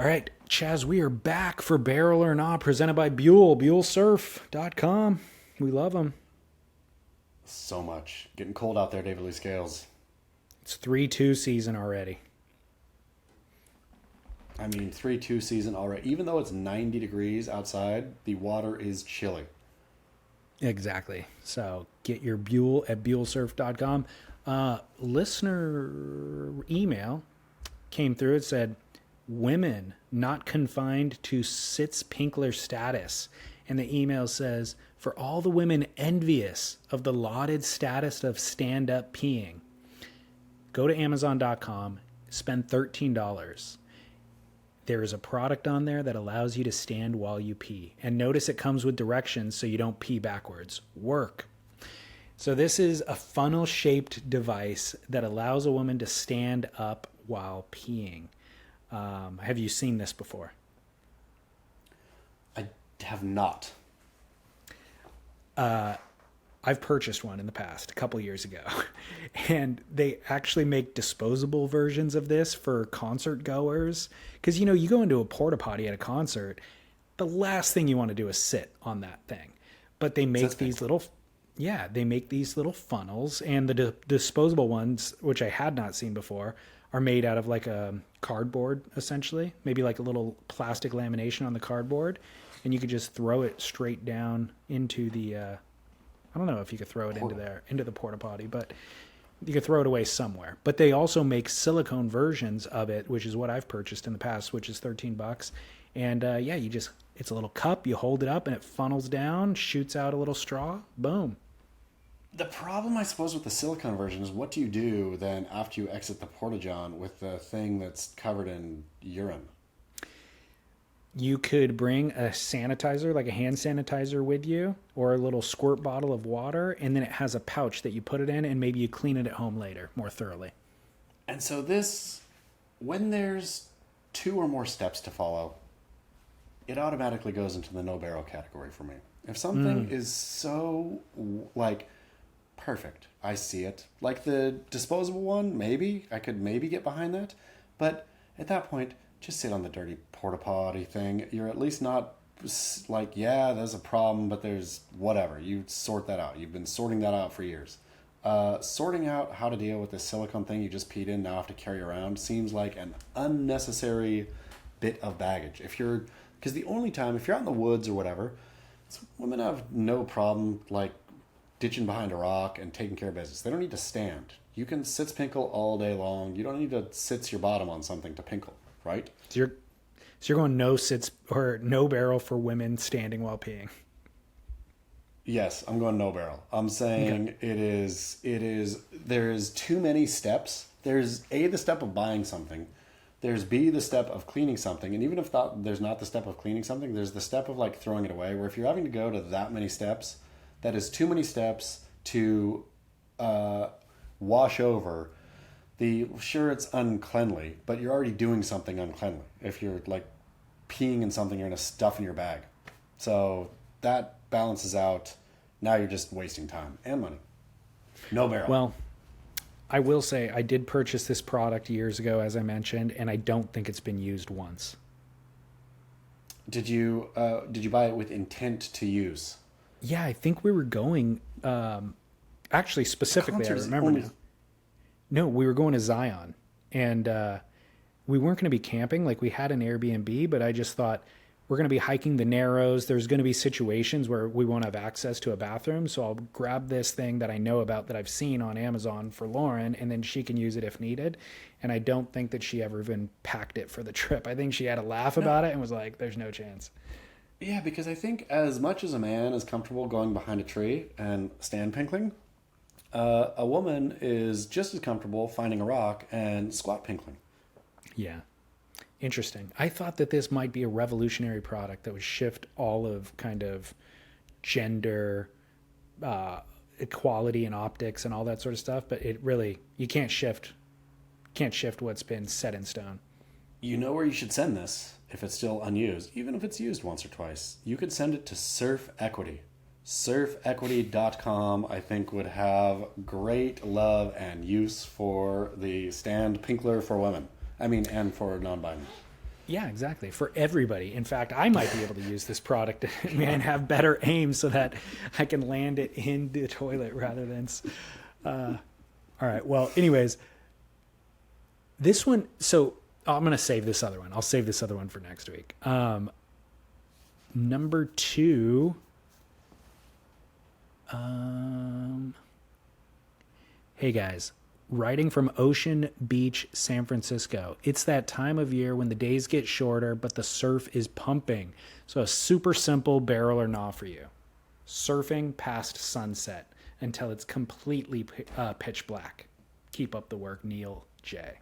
All right, Chaz, we are back for Barrel or Not, presented by Buell, BuellSurf.com. We love them. So much. Getting cold out there, David Lee Scales. It's 3-2 season already. I mean, 3-2 season already. Even though it's 90 degrees outside, the water is chilly. Exactly. So get your Buell at BuellSurf.com. Listener email came through. It said, women not confined to Sitzpinkler status. And the email says, for all the women envious of the lauded status of stand-up peeing, go to Amazon.com, spend $13. There is a product on there that allows you to stand while you pee. And notice it comes with directions so you don't pee backwards. Work. So this is a funnel-shaped device that allows a woman to stand up while peeing. Have you seen this before? I have not. I've purchased one in the past, a couple years ago. And they actually make disposable versions of this for concert goers. Because, you know, you go into a porta potty at a concert, the last thing you want to do is sit on that thing. But they make these little... Yeah, they make these little funnels, and the disposable ones, which I had not seen before, are made out of like a cardboard, essentially. Maybe like a little plastic lamination on the cardboard, and you could just throw it straight down into the... I don't know if you could throw it into the porta potty, but you could throw it away somewhere. But they also make silicone versions of it, which is what I've purchased in the past, which is $13. And yeah, it's a little cup, you hold it up and it funnels down, shoots out a little straw, boom. The problem, I suppose, with the silicone version is what do you do then after you exit the porta-john with the thing that's covered in urine? You could bring a sanitizer, like a hand sanitizer with you, or a little squirt bottle of water, and then it has a pouch that you put it in, and maybe you clean it at home later more thoroughly. And so this, when there's 2 or more steps to follow, it automatically goes into the no barrel category for me. If something is so, like, perfect, I see it. Like the disposable one, maybe. I could maybe get behind that. But at that point, just sit on the dirty porta potty thing. You're at least not like, yeah, there's a problem, but there's whatever. You sort that out. You've been sorting that out for years. Sorting out how to deal with this silicone thing you just peed in, now have to carry around, seems like an unnecessary bit of baggage. Because the only time, if you're out in the woods or whatever, women have no problem, like, ditching behind a rock and taking care of business. They don't need to stand. You can sitz-pinkle all day long. You don't need to sits your bottom on something to pinkle, right? So you're going no sits or no barrel for women standing while peeing. Yes, I'm going no barrel. I'm saying okay. There's too many steps. There's A, the step of buying something. There's B, the step of cleaning something. And even if there's not the step of cleaning something, there's the step of like throwing it away, where if you're having to go to that many steps, that is too many steps to wash over. Sure, it's uncleanly, but you're already doing something uncleanly. If you're like peeing in something, you're going to stuff in your bag. So that balances out. Now you're just wasting time and money. No barrel. Well, I will say I did purchase this product years ago, as I mentioned, and I don't think it's been used once. Did you buy it with intent to use? Yeah, I think we were going, actually specifically, I remember now. No, we were going to Zion, and we weren't going to be camping. Like, we had an Airbnb, but I just thought, we're going to be hiking the Narrows. There's going to be situations where we won't have access to a bathroom, so I'll grab this thing that I know about that I've seen on Amazon for Lauren, and then she can use it if needed. And I don't think that she ever even packed it for the trip. I think she had a laugh about it and was like, there's no chance. Yeah, because I think as much as a man is comfortable going behind a tree and stand pinkling, a woman is just as comfortable finding a rock and squat pinkling. Yeah. Interesting. I thought that this might be a revolutionary product that would shift all of kind of gender equality and optics and all that sort of stuff, but it really, you can't shift what's been set in stone. You know where you should send this if it's still unused, even if it's used once or twice. You could send it to Surf Equity. Surfequity.com, I think, would have great love and use for the stand pinkler for women. I mean, and for non-binary. Yeah, exactly. For everybody. In fact, I might be able to use this product and have better aim so that I can land it in the toilet rather than. All right. Well, anyways, this one. So I'm gonna save this other one. I'll save this other one for next week. Number two. Hey guys, writing from Ocean Beach, San Francisco. It's that time of year when the days get shorter, but the surf is pumping. So a super simple barrel or gnaw for you. Surfing past sunset until it's completely pitch black. Keep up the work, Neil J.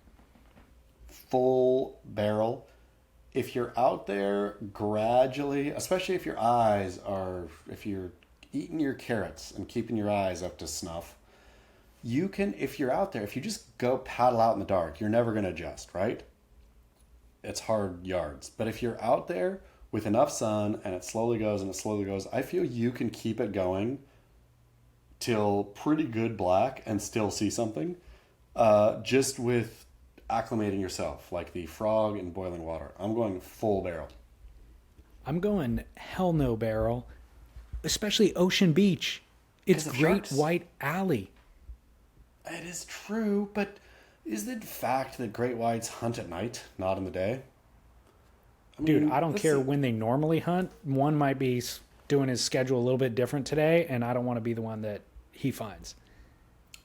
Full barrel. If you're out there gradually, especially if if you're eating your carrots and keeping your eyes up to snuff, you can, if you're out there, if you just go paddle out in the dark, you're never going to adjust, right? It's hard yards. But if you're out there with enough sun and it slowly goes and it slowly goes, I feel you can keep it going till pretty good black and still see something, just with acclimating yourself, like the frog in boiling water. I'm going full barrel. I'm going hell no barrel, especially Ocean Beach. It's Great sharks. White Alley. It is true, but is it fact that great whites hunt at night, not in the day? Dude, I don't care when. when they normally hunt. One might be doing his schedule a little bit different today, and I don't want to be the one that he finds.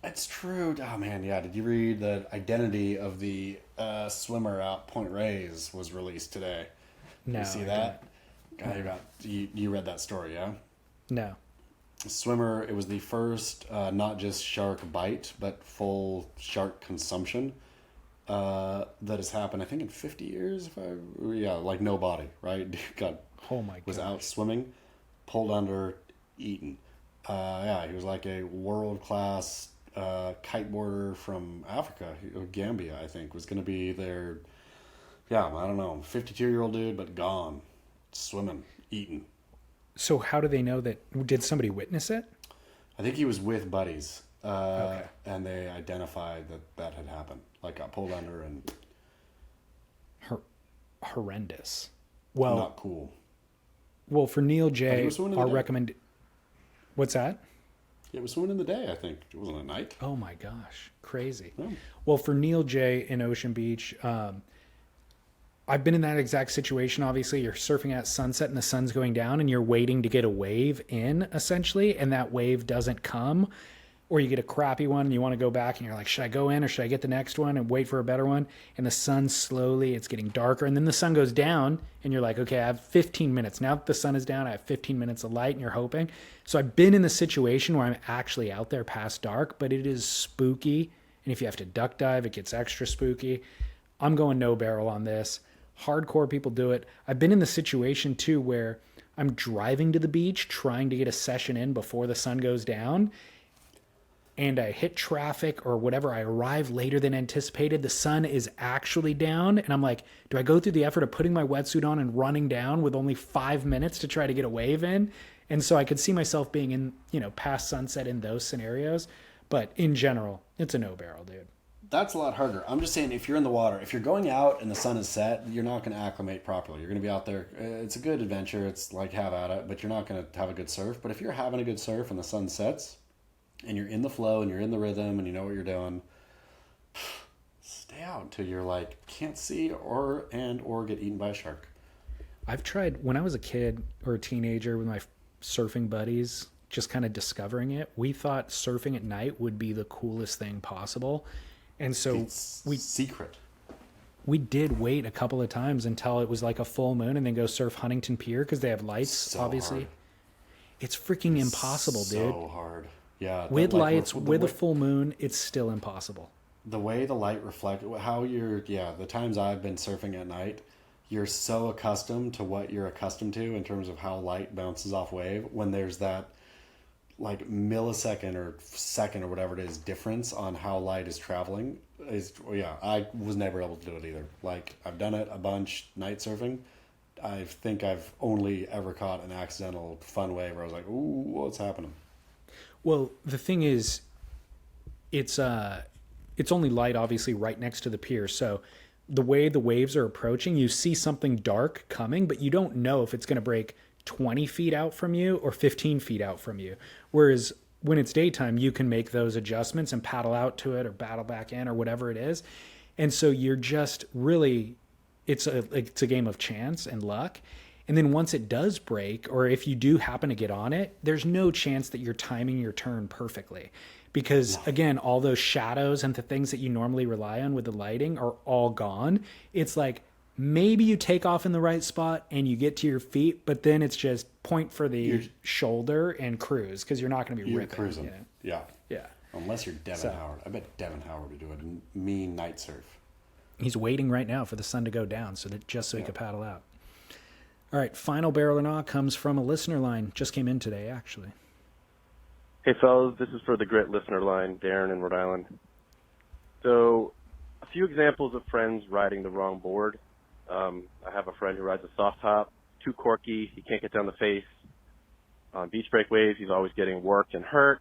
It's true. Oh man, yeah. Did you read the identity of the swimmer out Point Reyes was released today? No, You see I that? You read that story, yeah? No. Swimmer, it was the first not just shark bite, but full shark consumption that has happened, I think, in 50 years. Like no body, right? Oh my was gosh. out swimming, pulled under, eaten. He was like a world-class kiteboarder from Africa, Gambia, I think, was going to be their, I don't know, 52-year-old dude, but gone, swimming, eaten. So how do they know that? Did somebody witness it? I think he was with buddies, Okay. and they identified that had happened. Like got pulled under and Horrendous. Well, not cool. well, for Neil But he J, was swimming in the our day. recommend. What's that? It was swimming in the day, I think. It wasn't at night. Oh my gosh, crazy. Yeah. Well, for Neil J in Ocean Beach, I've been in that exact situation. Obviously, you're surfing at sunset and the sun's going down, and you're waiting to get a wave in, essentially, and that wave doesn't come, or you get a crappy one and you want to go back and you're like, should I go in or should I get the next one and wait for a better one? And the sun slowly, it's getting darker, and then the sun goes down and you're like, okay, I have 15 minutes. Now that the sun is down, I have 15 minutes of light, and you're hoping. So I've been in the situation where I'm actually out there past dark, but it is spooky. And if you have to duck dive, it gets extra spooky. I'm going no barrel on this. Hardcore people do it. I've been in the situation too where I'm driving to the beach trying to get a session in before the sun goes down, and I hit traffic or whatever. I arrive later than anticipated. The sun is actually down, and I'm like, do I go through the effort of putting my wetsuit on and running down with only 5 minutes to try to get a wave in? And so I could see myself being in, past sunset in those scenarios. But in general, it's a no barrel, dude. That's a lot harder. I'm just saying, if you're in the water, if you're going out and the sun is set, you're not going to acclimate properly. You're going to be out there. It's a good adventure. It's like have at it, but you're not going to have a good surf. But if you're having a good surf and the sun sets and you're in the flow and you're in the rhythm and you know what you're doing, stay out until you're like, can't see or get eaten by a shark. I've tried when I was a kid or a teenager with my surfing buddies, just kind of discovering it. We thought surfing at night would be the coolest thing possible. And so It's secret. we did wait a couple of times until it was like a full moon and then go surf Huntington Pier because they have lights, So obviously. hard. It's freaking impossible, dude. So hard. Yeah. With like, lights, with a way, full moon, it's still impossible. the way the light reflect, the times I've been surfing at night, you're so accustomed to what you're accustomed to in terms of how light bounces off wave. When there's that like millisecond or second or whatever it is difference on how light is traveling I was never able to do it either. Like I've done it a bunch night surfing. I think I've only ever caught an accidental fun wave where I was like, ooh, what's happening? Well, the thing is, it's only light obviously right next to the pier. So the way the waves are approaching, you see something dark coming, but you don't know if it's going to break 20 feet out from you or 15 feet out from you. Whereas when it's daytime, you can make those adjustments and paddle out to it or paddle back in or whatever it is. And so you're just really, it's a game of chance and luck. And then once it does break, or if you do happen to get on it, there's no chance that you're timing your turn perfectly. Because again, all those shadows and the things that you normally rely on with the lighting are all gone. It's like maybe you take off in the right spot and you get to your feet, but then it's just point for the shoulder and cruise because you're not going to be ripping. Cruising. You know? Yeah. Yeah. Unless you're Devin Howard. I bet Devin Howard would do it. Mean night surf. He's waiting right now for the sun to go down so he could paddle out. All right, final barrel or gnaw comes from a listener line. Just came in today, actually. Hey, fellas, this is for the Grit listener line, Darren in Rhode Island. So, a few examples of friends riding the wrong board. I have a friend who rides a soft top, too corky, he can't get down the face. On beach break waves, he's always getting worked and hurt.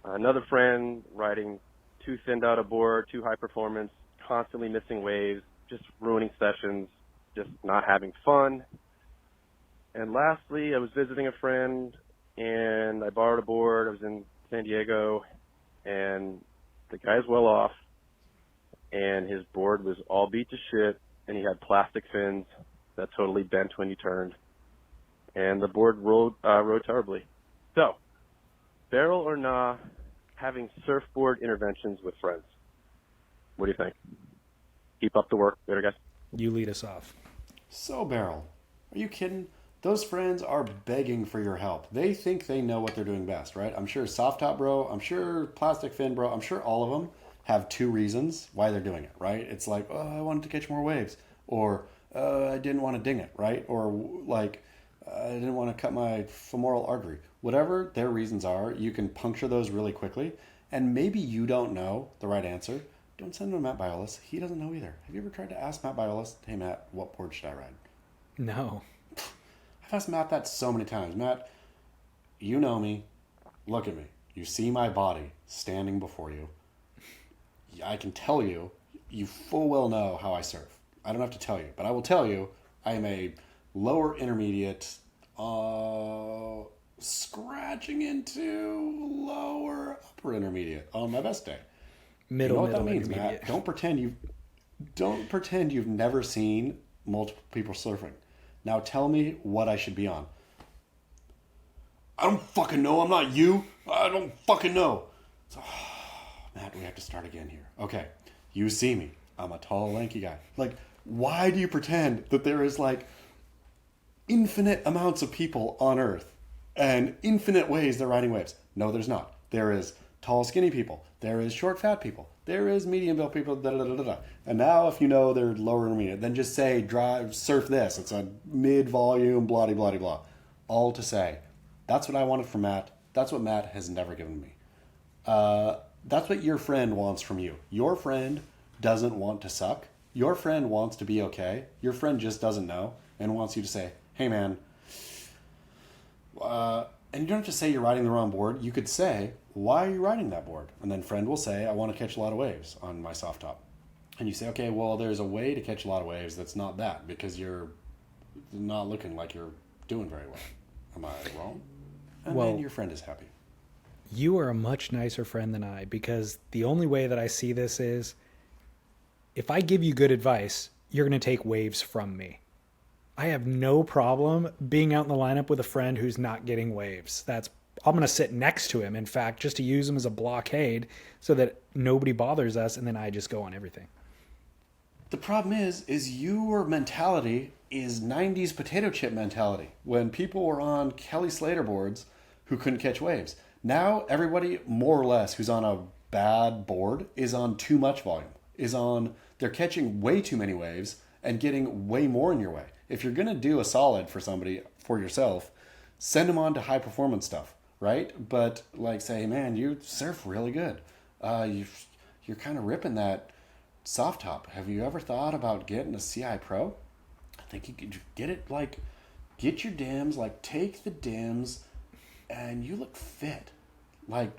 Another friend riding too thinned out a board, too high performance, constantly missing waves, just ruining sessions, just not having fun. And lastly, I was visiting a friend and I borrowed a board. I was in San Diego and the guy's well off and his board was all beat to shit and he had plastic fins that totally bent when you turned and the board rode terribly. So, barrel or nah, having surfboard interventions with friends. What do you think? Keep up the work. Later, guys. You lead us off. So, Beryl, are you kidding? Those friends are begging for your help. They think they know what they're doing best, right? I'm sure Soft Top Bro, I'm sure Plastic Fin Bro, I'm sure all of them have two reasons why they're doing it, right? It's like, oh, I wanted to catch more waves. Or, I didn't want to ding it, right? Or, like, I didn't want to cut my femoral artery. Whatever their reasons are, you can puncture those really quickly. And maybe you don't know the right answer. Don't send him to Matt Biolis. He doesn't know either. Have you ever tried to ask Matt Biolis, hey, Matt, what board should I ride? No. I've asked Matt that so many times. Matt, you know me. Look at me. You see my body standing before you. I can tell you, you full well know how I surf. I don't have to tell you, but I will tell you, I am a lower intermediate, scratching into lower upper intermediate on my best day. Middle, you know what middle, that means, intermediate. Matt? Don't pretend you've never seen multiple people surfing. Now tell me what I should be on. I don't fucking know. I'm not you. I don't fucking know. So, Matt, we have to start again here. Okay, you see me. I'm a tall, lanky guy. Like, why do you pretend that there is like infinite amounts of people on Earth and infinite ways they're riding waves? No, there's not. There is tall, skinny people. There is short, fat people. There is medium built people. Da, da, da, da, da. And now, if you know they're lower intermediate, then just say surf this. It's a mid volume, blah, blah, blah, blah. All to say, that's what I wanted from Matt. That's what Matt has never given me. That's what your friend wants from you. Your friend doesn't want to suck. Your friend wants to be okay. Your friend just doesn't know and wants you to say, hey, man. And you don't have to say you're riding the wrong board. You could say, why are you riding that board? And then friend will say, I want to catch a lot of waves on my soft top. And you say, okay, well, there's a way to catch a lot of waves that's not that because you're not looking like you're doing very well. Am I wrong? And then your friend is happy. You are a much nicer friend than I because the only way that I see this is if I give you good advice, you're going to take waves from me. I have no problem being out in the lineup with a friend who's not getting waves. I'm going to sit next to him, in fact, just to use him as a blockade so that nobody bothers us, and then I just go on everything. The problem is your mentality is 90s potato chip mentality when people were on Kelly Slater boards who couldn't catch waves. Now everybody, more or less, who's on a bad board is on too much volume, they're catching way too many waves and getting way more in your way. If you're going to do a solid for somebody, for yourself, send them on to high performance stuff, right? But like say, hey, man, you surf really good. You're kind of ripping that soft top. Have you ever thought about getting a CI Pro? I think you could get it, like, get your dims, like take the dims and you look fit. Like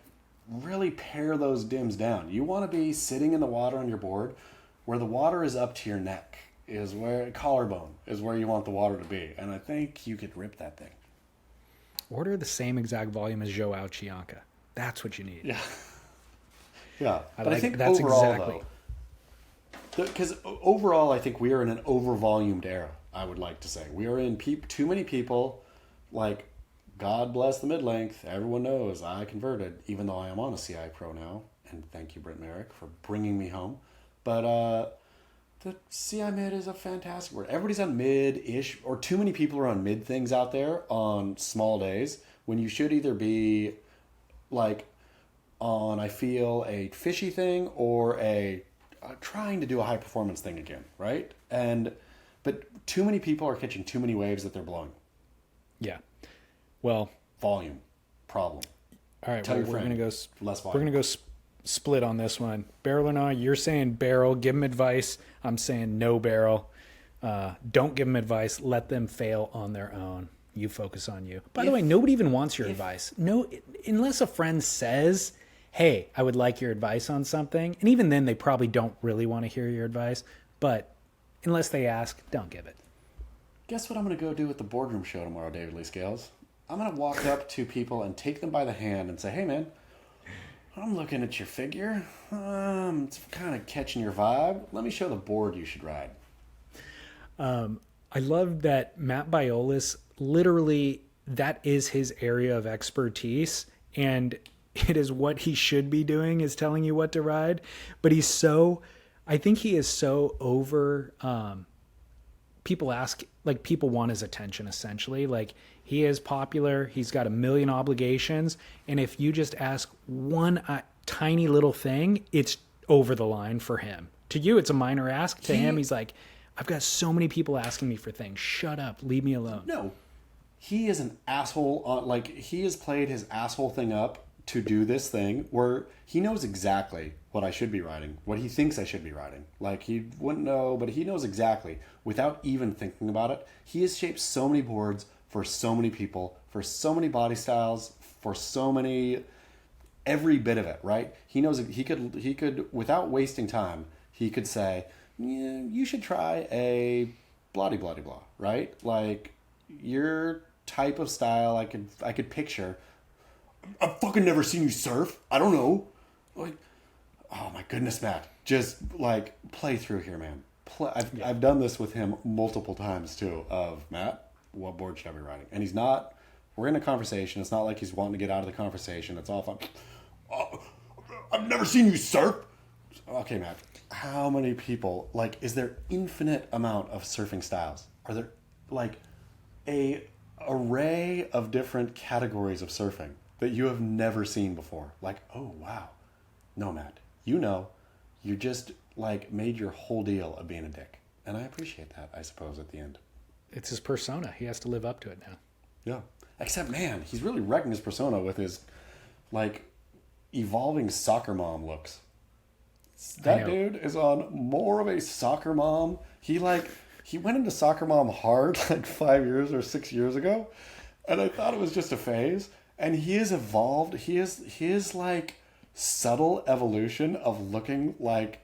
really pare those dims down. You want to be sitting in the water on your board where the water is up to your neck is where collarbone is where you want the water to be, and I think you could rip that thing. Order the same exact volume as Joao Chianca. That's what you need. Yeah, yeah. But I like- think that's overall, exactly- because overall, I think we are in an over-volumed era. I would like to say we are in too many people. Like, God bless the mid-length. Everyone knows I converted, even though I am on a CI Pro now. And thank you, Britt Merrick, for bringing me home. But the CI mid is a fantastic word. Everybody's on mid-ish, or too many people are on mid things out there on small days when you should either be like on, I feel, a fishy thing or a trying to do a high performance thing again, right? But too many people are catching too many waves that they're blowing. Yeah. Well, Volume problem. all right. Tell Well, your we're friend. gonna go. Less We're volume. gonna go split on this one. Barrel or not? You're saying barrel. Give them advice. I'm saying no barrel. Don't give them advice. Let them fail on their own. You focus on you. By the way, nobody even wants your advice. No, unless a friend says, "Hey, I would like your advice on something," and even then, they probably don't really want to hear your advice. But unless they ask, don't give it. Guess what I'm going to go do at the boardroom show tomorrow, David Lee Scales? I'm going to walk up to people and take them by the hand and say, "Hey, man, I'm looking at your figure. It's kind of catching your vibe. Let me show the board you should ride." I love that Matt Biolis, literally, that is his area of expertise. And it is what he should be doing, is telling you what to ride. But I think he is so over, people want his attention, essentially. Like, he is popular. He's got a million obligations. And if you just ask one tiny little thing, it's over the line for him. To you, it's a minor ask. To him, he's like, I've got so many people asking me for things. Shut up. Leave me alone. No, he is an asshole. He has played his asshole thing up to do this thing where he knows exactly what I should be riding, what he thinks I should be riding. Like, he wouldn't know, but he knows exactly without even thinking about it. He has shaped so many boards for so many people, for so many body styles, for so many, every bit of it, right? He knows he could without wasting time, he could say, "Yeah, you should try a blah blah blah," right? Like, your type of style, I could picture. I've fucking never seen you surf. I don't know. Like, oh my goodness, Matt. Just like play through here, man. I've done this with him multiple times too. Of Matt, what board should I be riding? And he's not. We're in a conversation. It's not like he's wanting to get out of the conversation. It's all fun. Oh, I've never seen you surf. Okay, Matt. How many people? Like, is there infinite amount of surfing styles? Are there like a array of different categories of surfing that you have never seen before? Like, oh wow, no, Matt. You just like made your whole deal of being a dick, and I appreciate that. I suppose at the end. It's his persona. He has to live up to it now. Yeah. Except, man, he's really wrecking his persona with his like evolving soccer mom looks. That dude is on more of a soccer mom. He went into soccer mom hard like 5 years or 6 years ago, and I thought it was just a phase. And he has evolved. His like subtle evolution of looking like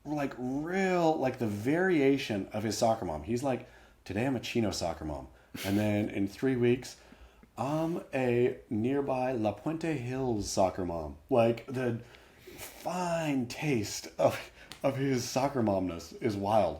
real, like the variation of his soccer mom. He's like, today I'm a Chino soccer mom, and then in 3 weeks, I'm a nearby La Puente Hills soccer mom. Like, the fine taste of his soccer momness is wild.